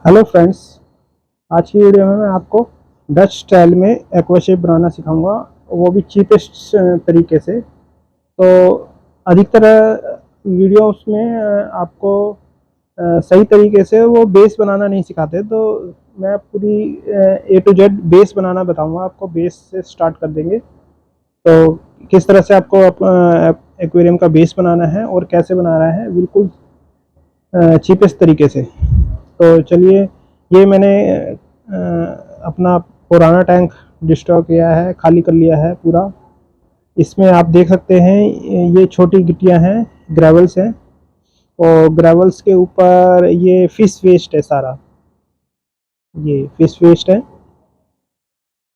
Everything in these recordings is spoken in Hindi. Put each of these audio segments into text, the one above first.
हेलो फ्रेंड्स, आज की वीडियो में मैं आपको डच स्टाइल में एक्वा शेप बनाना सिखाऊंगा, वो भी चीपेस्ट तरीके से। तो अधिकतर वीडियोस में आपको सही तरीके से वो बेस बनाना नहीं सिखाते, तो मैं पूरी ए टू जेड बेस बनाना बताऊंगा आपको। बेस से स्टार्ट कर देंगे, तो किस तरह से आपको एक्वेरियम का बेस बनाना है और कैसे बनाना है बिल्कुल चीपेस्ट तरीके से। तो चलिए, ये मैंने अपना पुराना टैंक डिस्ट्रॉय किया है, खाली कर लिया है पूरा। इसमें आप देख सकते हैं ये छोटी गिट्टियां हैं, ग्रेवल्स हैं, और ग्रेवल्स के ऊपर ये फिश वेस्ट है सारा। ये फिश वेस्ट है,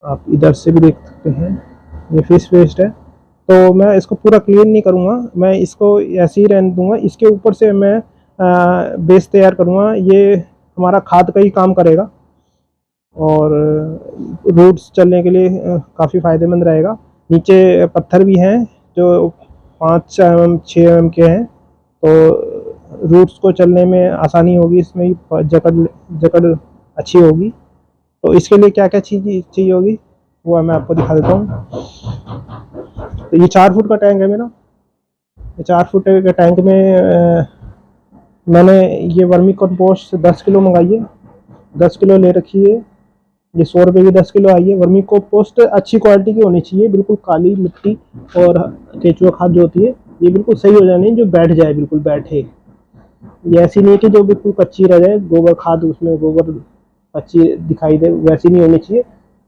आप इधर से भी देख सकते हैं, ये फिश वेस्ट है। तो मैं इसको पूरा क्लीन नहीं करूँगा, मैं इसको ऐसे ही रहने दूंगा। इसके ऊपर से मैं बेस तैयार करूँगा, ये हमारा खाद का ही काम करेगा और रूट्स चलने के लिए काफ़ी फ़ायदेमंद रहेगा। नीचे पत्थर भी हैं जो 5 mm 6 mm के हैं, तो रूट्स को चलने में आसानी होगी, इसमें जकड़ जकड़ अच्छी होगी। तो इसके लिए क्या क्या चीज़ चाहिए होगी वो मैं आपको दिखा देता हूँ। तो ये 4 फुट का टैंक है मेरा। ये 4 फुट के टैंक में मैंने ये वर्मी कंपोस्ट 10 किलो मंगाई है, 10 किलो ले रखी है। ये 100 रुपये की 10 किलो आई है। वर्मी कंपोस्ट अच्छी क्वालिटी की होनी चाहिए, बिल्कुल काली मिट्टी और केचुआ खाद जो होती है ये बिल्कुल सही हो जानी, जो बैठ जाए, बिल्कुल बैठे। ये ऐसी नहीं है कि जो बिल्कुल कच्ची रह जाए, गोबर खाद उसमें गोबर अच्छी दिखाई दे, वैसी नहीं होनी चाहिए।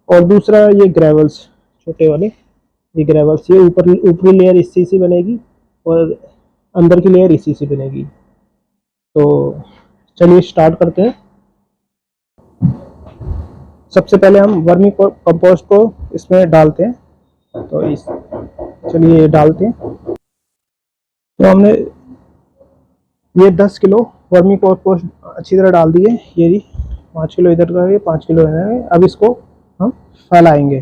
और दूसरा ये ग्रेवल्स छोटे वाले, ये ग्रेवल्स, ये ऊपरी लेयर इसी से बनेगी और अंदर की लेयर इसी से बनेगी। तो चलिए स्टार्ट करते हैं। सबसे पहले हम वर्मी कंपोस्ट को इसमें डालते हैं। तो इस चलिए डालते हैं। तो हमने ये 10 किलो वर्मी कंपोस्ट अच्छी तरह डाल दिए। ये 5 किलो इधर का, 5 किलो है। अब इसको हम फैलाएंगे।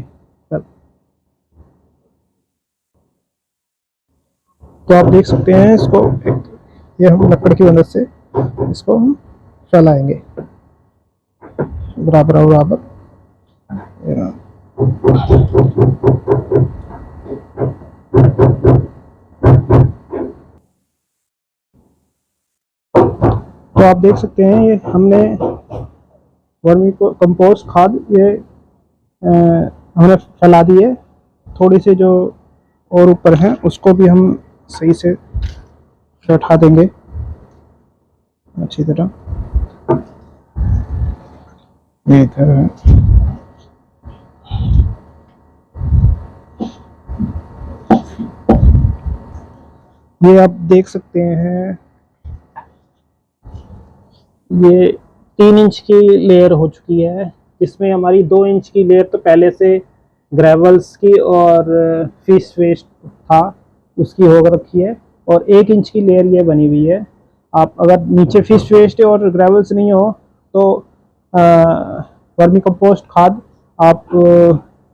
तो आप देख सकते हैं इसको, ये हम लकड़ की मदद से इसको हम फैलाएंगे बराबर बराबर। तो आप देख सकते हैं ये हमने वर्मी कंपोस्ट खाद ये हमने फैला दी है। थोड़ी सी जो और ऊपर है उसको भी हम सही से बैठा देंगे अच्छी तरह। ये इधर है। ये आप देख सकते हैं, ये 3 इंच की लेयर हो चुकी है। इसमें हमारी 2 इंच की लेयर तो पहले से ग्रेवल्स की और फिश वेस्ट था उसकी हो रखी है, और 1 इंच की लेयर ये बनी हुई है। आप अगर नीचे फिश वेस्ट और ग्रेवल्स नहीं हो तो वर्मी कंपोस्ट खाद आप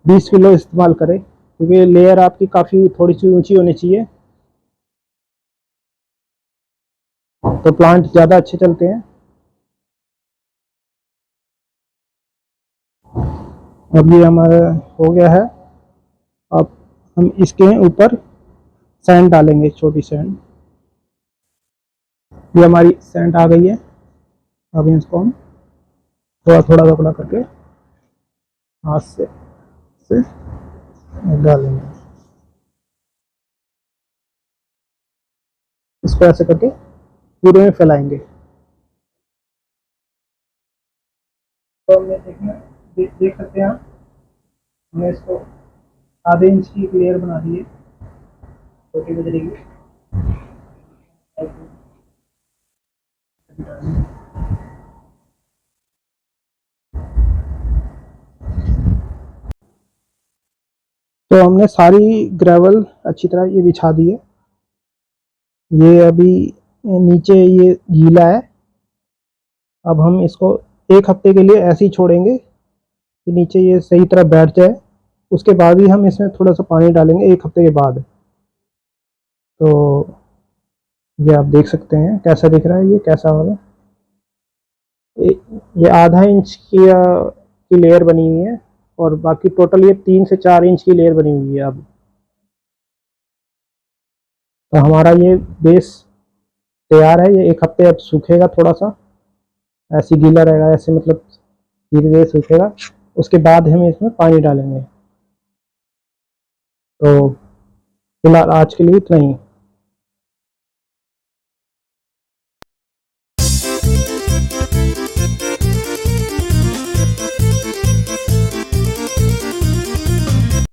20 किलो इस्तेमाल करें, क्योंकि लेयर आपकी काफ़ी थोड़ी सी ऊंची होनी चाहिए, तो प्लांट ज़्यादा अच्छे चलते हैं। अब ये हमारा हो गया है। अब हम इसके ऊपर सैंड डालेंगे, छोटी सैंड। ये हमारी सैंड आ गई है। अब इसको हम थोड़ा थोड़ा टुकड़ा करके हाथ से डालेंगे। इसको ऐसे करके पूरे में फैलाएंगे। तो हमने देख सकते हैं, हमने इसको आधे इंच की लेयर बना दी है, छोटी बजरी की। तो हमने सारी ग्रेवल अच्छी तरह ये बिछा दी है। ये अभी नीचे ये गीला है। अब हम इसको 1 हफ्ते के लिए ऐसे ही छोड़ेंगे कि नीचे ये सही तरह बैठ जाए। उसके बाद ही हम इसमें थोड़ा सा पानी डालेंगे 1 हफ्ते के बाद। तो ये आप देख सकते हैं कैसा दिख रहा है, ये कैसा होगा। ये आधा इंच की लेयर बनी हुई है और बाकी टोटल ये 3 से 4 इंच की लेयर बनी हुई है। अब तो हमारा ये बेस तैयार है। ये 1 हफ्ते अब सूखेगा, थोड़ा सा ऐसे गीला रहेगा, ऐसे मतलब धीरे धीरे सूखेगा। उसके बाद हम इसमें पानी डालेंगे। तो फिलहाल आज के लिए इतना ही।